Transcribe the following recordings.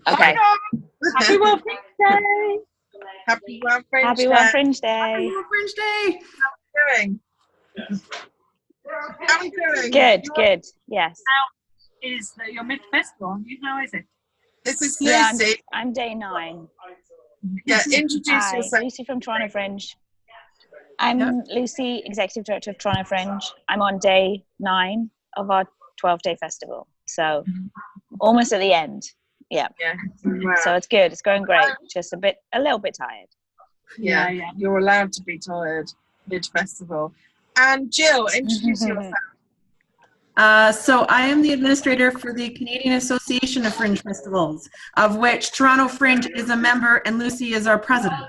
Okay. Happy World Fringe Day. Happy World Fringe Happy Day. World Fringe Day. Happy Fringe Day. How are we doing? How are we doing? Good. Yes. How is your mid festival? How is it? This is Yeah, Lucy. I'm day 9. Yeah, introduce Hi, yourself. Lucy from Toronto Fringe. I'm Lucy, Executive Director of Toronto Fringe. I'm on day 9 of our 12-day festival. So almost at the end. Yeah. Wow. So it's good. It's going great. Just a little bit tired. Yeah. You're allowed to be tired mid-festival. And Jill, introduce yourself. So I am the administrator for the Canadian Association of Fringe Festivals, of which Toronto Fringe is a member and Lucy is our president.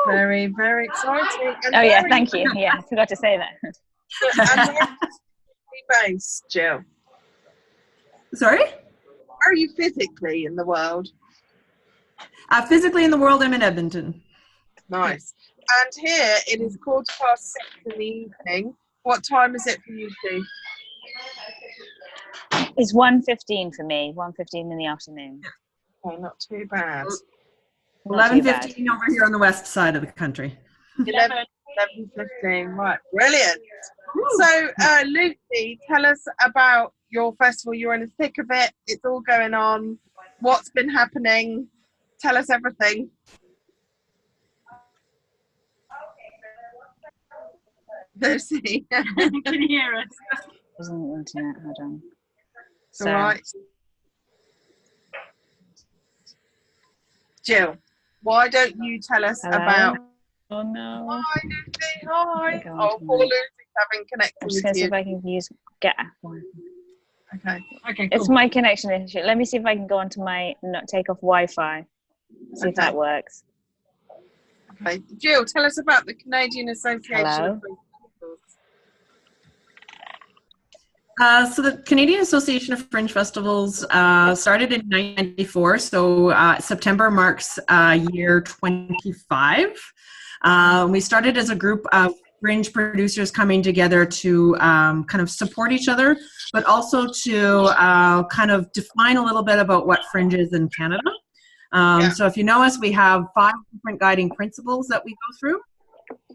Very, very exciting. And Thank you. Yeah, I forgot to say that. And where are you based, Jill? Sorry? Where are you physically in the world? Physically in the world, I'm in Edmonton. Nice. And here it is 6:15 in the evening. What time is it for you two? It's 1:15 for me. 1:15 in the afternoon. Okay, not too bad. 11:15 over here on the west side of the country. 11:15. Right, brilliant. So, Lucy, tell us about your festival. You're in the thick of it. It's all going on. What's been happening? Tell us everything. Lucy. Can you hear us? Wasn't the internet? Hold on. All right. Jill, why don't you tell us about... Oh, no. Hi, Lucy. Hi. Oh, poor Lucy's having I'm connectivity. just going to see if I can use Okay. Okay, It's my connection issue. Let me see if I can go onto my take off Wi-Fi. See if that works. Okay. Jill, tell us about the Canadian Association of Fringe Festivals. So the Canadian Association of Fringe Festivals started in 1994, so September marks year 25. We started as a group of fringe producers coming together to kind of support each other, but also to kind of define a little bit about what fringe is in Canada. So if you know us, we have 5 different guiding principles that we go through.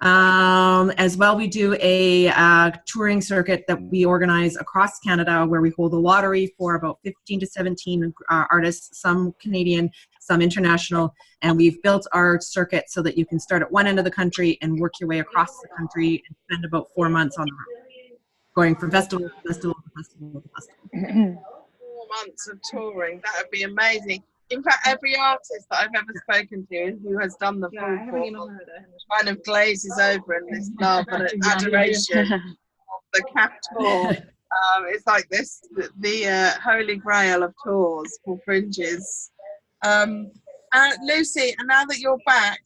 As well, we do a touring circuit that we organize across Canada where we hold a lottery for about 15 to 17 artists, some Canadian, some international, and we've built our circuit so that you can start at one end of the country and work your way across the country and spend about 4 months on the road, going from festival to festival to festival to festival. 4 months of touring, that would be amazing. In fact, every artist that I've ever spoken to who has done the full course kind of glazes over in this love and adoration of the CAFF tour. It's like this, the holy grail of tours for fringes. Lucy, and now that you're back,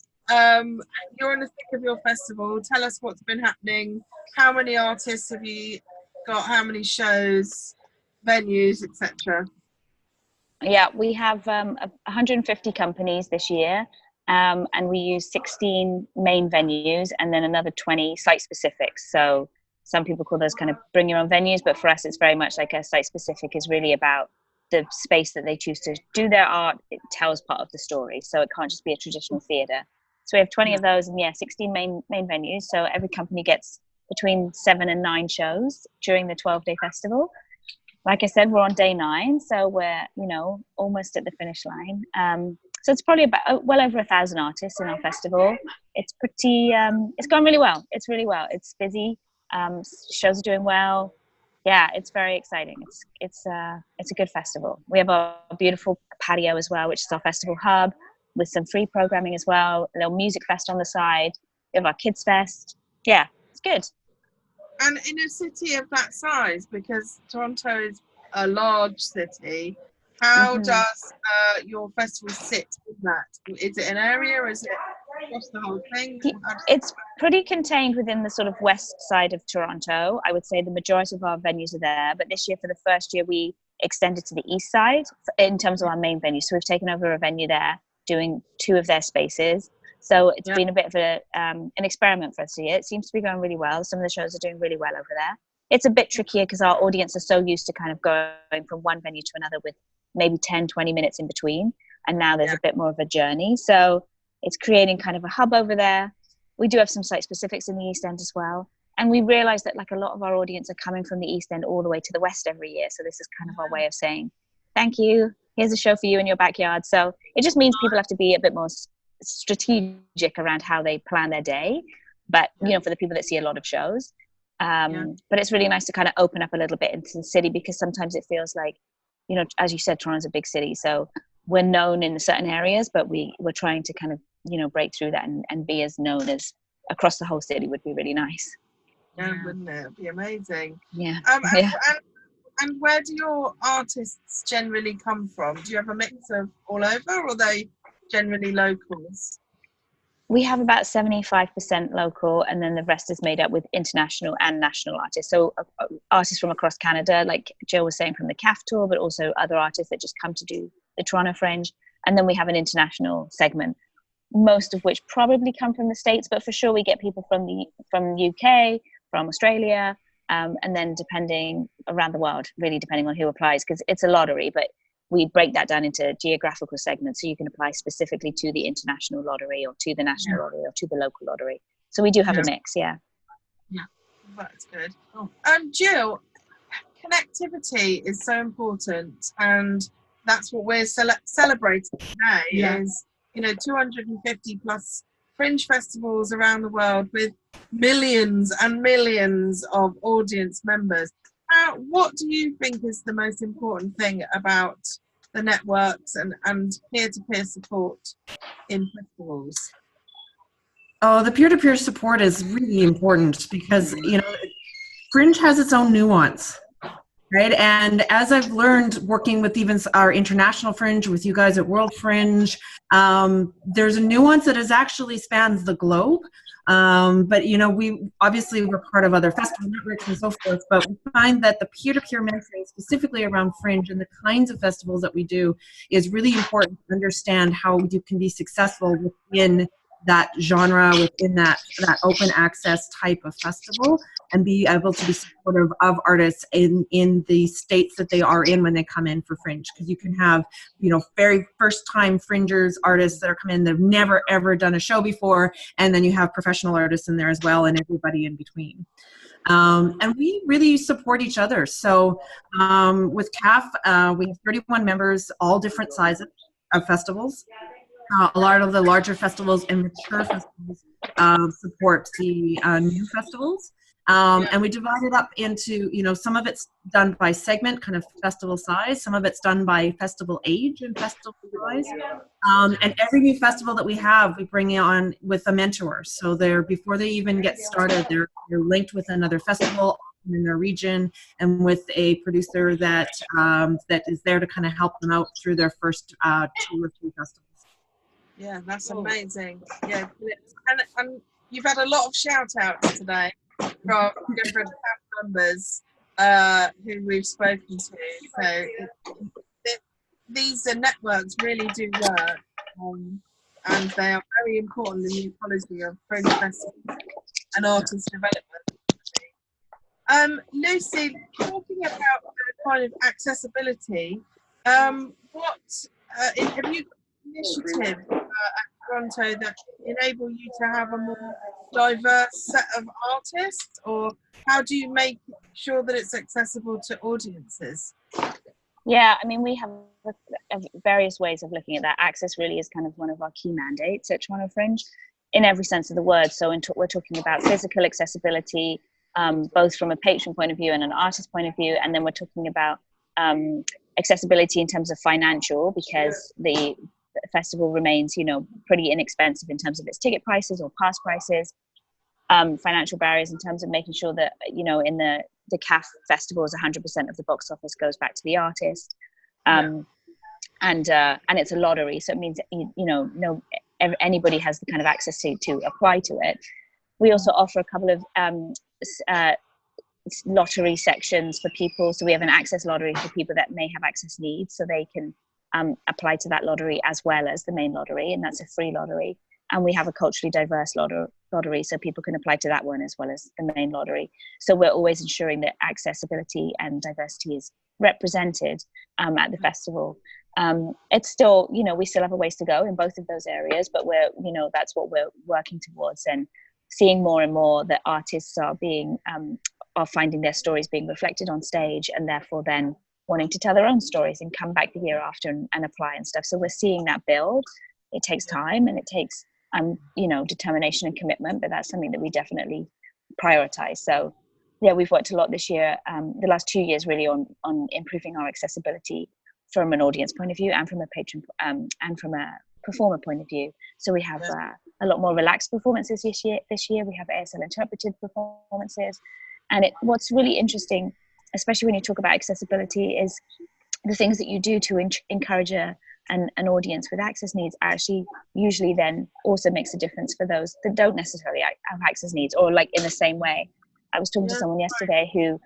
you're in the thick of your festival. Tell us what's been happening. How many artists have you got? How many shows, venues, etc.? Yeah, we have 150 companies this year, and we use 16 main venues and then another 20 site-specific. So some people call those kind of bring your own venues, but for us it's very much like a site-specific is really about the space that they choose to do their art. It tells part of the story, so it can't just be a traditional theatre. So we have 20 of those and 16 main venues. So every company gets between 7 and 9 shows during the 12-day festival. Like I said, we're on day 9, so we're, almost at the finish line. So it's probably about well over 1,000 artists in our festival. It's pretty, it's gone really well. It's really well. It's busy. Shows are doing well. Yeah, it's very exciting. It's a good festival. We have a beautiful patio as well, which is our festival hub, with some free programming as well. A little music fest on the side. We have our kids fest. Yeah, it's good. And in a city of that size, because Toronto is a large city, how does your festival sit in that? Is it an area, or is it across the whole thing? It's pretty contained within the sort of west side of Toronto. I would say the majority of our venues are there, but this year, for the first year, we extended to the east side in terms of our main venue. So we've taken over a venue there, doing 2 of their spaces. So it's been a bit of an experiment for us here. It seems to be going really well. Some of the shows are doing really well over there. it's a bit trickier because our audience are so used to kind of going from one venue to another with maybe 10, 20 minutes in between. And now there's a bit more of a journey. So it's creating kind of a hub over there. We do have some site specifics in the East End as well. And we realize that like a lot of our audience are coming from the East End all the way to the West every year. So this is kind of our way of saying, thank you. Here's a show for you in your backyard. So it just means people have to be a bit more strategic around how they plan their day. But, you know, for the people that see a lot of shows. But it's really nice to kind of open up a little bit into the city, because sometimes it feels like, you know, as you said, Toronto's a big city. So we're known in certain areas, but we're trying to kind of, you know, break through that and be as known as across the whole city would be really nice. Yeah, wouldn't it? It'd be amazing. Yeah. And where do your artists generally come from? Do you have a mix of all over, or are they generally locals? We have about 75% local, and then the rest is made up with international and national artists. So artists from across Canada, like Jill was saying, from the CAFF tour, but also other artists that just come to do the Toronto Fringe. And then we have an international segment, most of which probably come from the States, but for sure we get people from UK, from Australia, and then depending around the world, really depending on who applies, because it's a lottery, but we break that down into geographical segments, so you can apply specifically to the international lottery or to the national lottery or to the local lottery. So we do have a mix, Yeah, that's good. Jill, connectivity is so important, and that's what we're celebrating today. Is, you know, 250 plus Fringe festivals around the world with millions and millions of audience members. What do you think is the most important thing about the networks and peer-to-peer support in festivals? Oh, the peer-to-peer support is really important because, you know, Fringe has its own nuance, right? And as I've learned working with even our international Fringe, with you guys at World Fringe, there's a nuance that actually spans the globe. But, you know, we're part of other festival networks and so forth, but we find that the peer-to-peer mentoring specifically around Fringe and the kinds of festivals that we do is really important to understand how you can be successful within that genre, within that open access type of festival, and be able to be supportive of artists in the states that they are in when they come in for Fringe. Because you can have, you know, very first time Fringers artists that are coming in, they've never ever done a show before, and then you have professional artists in there as well, and everybody in between. And we really support each other. So with CAFF, we have 31 members, all different sizes of festivals. A lot of the larger festivals and mature festivals support the new festivals. And we divide it up into, you know, some of it's done by segment, kind of festival size. Some of it's done by festival age and festival size. And every new festival that we have, we bring on with a mentor. So before they even get started, they're linked with another festival in their region and with a producer that is there to kind of help them out through their first 2 or 3 festivals. Yeah, that's amazing. Yeah, and you've had a lot of shout outs today from different CAFF members who we've spoken to. So these networks really do work, and they are very important in the ecology of Fringe Festival and artist development. Lucy, talking about the kind of accessibility, have you initiative at Toronto that enable you to have a more diverse set of artists, or how do you make sure that it's accessible to audiences? Yeah, I mean, we have various ways of looking at that. Access really is kind of one of our key mandates at Toronto Fringe in every sense of the word. So we're talking about physical accessibility, both from a patron point of view and an artist point of view, and then we're talking about accessibility in terms of financial, because the festival remains, you know, pretty inexpensive in terms of its ticket prices or pass prices. Financial barriers in terms of making sure that, you know, in the CAFF festivals, 100% of the box office goes back to the artist, and it's a lottery, so it means anybody has the kind of access to apply to it. We also offer a couple of lottery sections for people, so we have an access lottery for people that may have access needs, so they can apply to that lottery as well as the main lottery, and that's a free lottery. and we have a culturally diverse lottery, so people can apply to that one as well as the main lottery. So we're always ensuring that accessibility and diversity is represented at the festival. It's still, we still have a ways to go in both of those areas, but we're, that's what we're working towards, and seeing more and more that artists are finding their stories being reflected on stage, and therefore then wanting to tell their own stories and come back the year after and apply and stuff. So we're seeing that build. It takes time and it takes determination and commitment, but that's something that we definitely prioritize. So yeah, we've worked a lot this year, the last 2 years really on improving our accessibility from an audience point of view and from a patron and from a performer point of view. So we have a lot more relaxed performances this year. We have ASL interpreted performances, and what's really interesting, especially when you talk about accessibility, is the things that you do to encourage an audience with access needs actually usually then also makes a difference for those that don't necessarily have access needs, or like in the same way. I was talking to someone yesterday who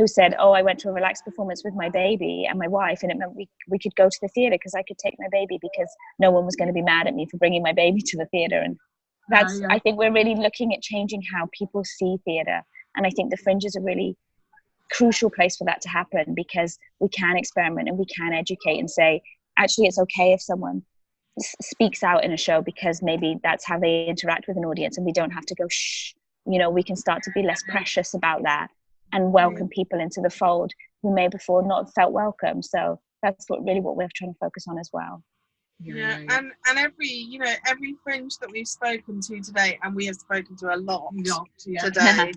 said, oh, I went to a relaxed performance with my baby and my wife, and it meant we could go to the theatre because I could take my baby because no one was going to be mad at me for bringing my baby to the theatre. And that's, I think we're really looking at changing how people see theatre. And I think the Fringe is a really crucial place for that to happen, because we can experiment and we can educate and say, actually, it's okay if someone speaks out in a show because maybe that's how they interact with an audience, and we don't have to go, shh, we can start to be less precious about that and welcome people into the fold who may before not have felt welcome. So that's what we're trying to focus on as well. Yeah, and every Fringe that we've spoken to today, and we have spoken to a lot today,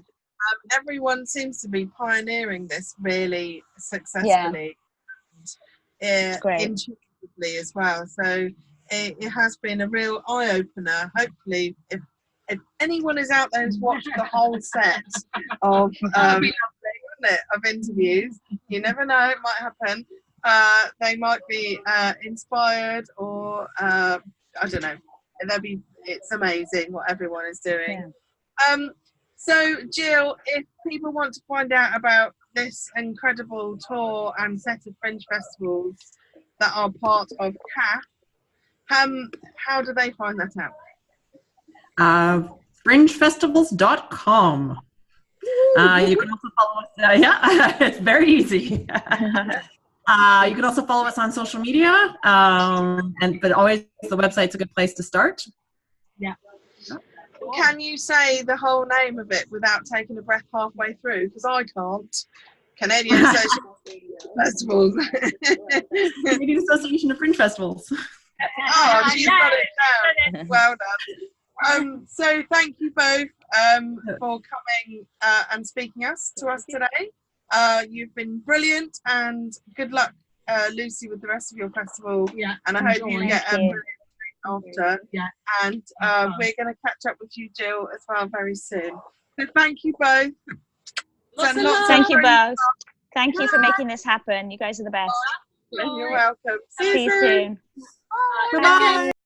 everyone seems to be pioneering this really successfully, intuitively as well. So it has been a real eye-opener. Hopefully, if anyone is out there who's watched the whole set of interviews, you never know, it might happen. They might be inspired, or I don't know. It's amazing what everyone is doing. Yeah. So Jill, if people want to find out about this incredible tour and set of Fringe festivals that are part of CAFF, how do they find that out? Fringefestivals.com. You can also follow us. It's very easy. You can also follow us on social media, but always the website's a good place to start. Yeah. Can you say the whole name of it without taking a breath halfway through? Because I can't. Canadian Association of Festivals. Canadian Association of Fringe Festivals. Oh, she's got it down. Well done. So thank you both for coming and speaking to us today. You've been brilliant, and good luck, Lucy, with the rest of your festival. Yeah, and I hope you get a brilliant after. Yeah, and we're going to catch up with you, Jill, as well very soon. So thank you both. Thank you both. Thank you for making this happen. You guys are the best. You're welcome. See you soon. Bye.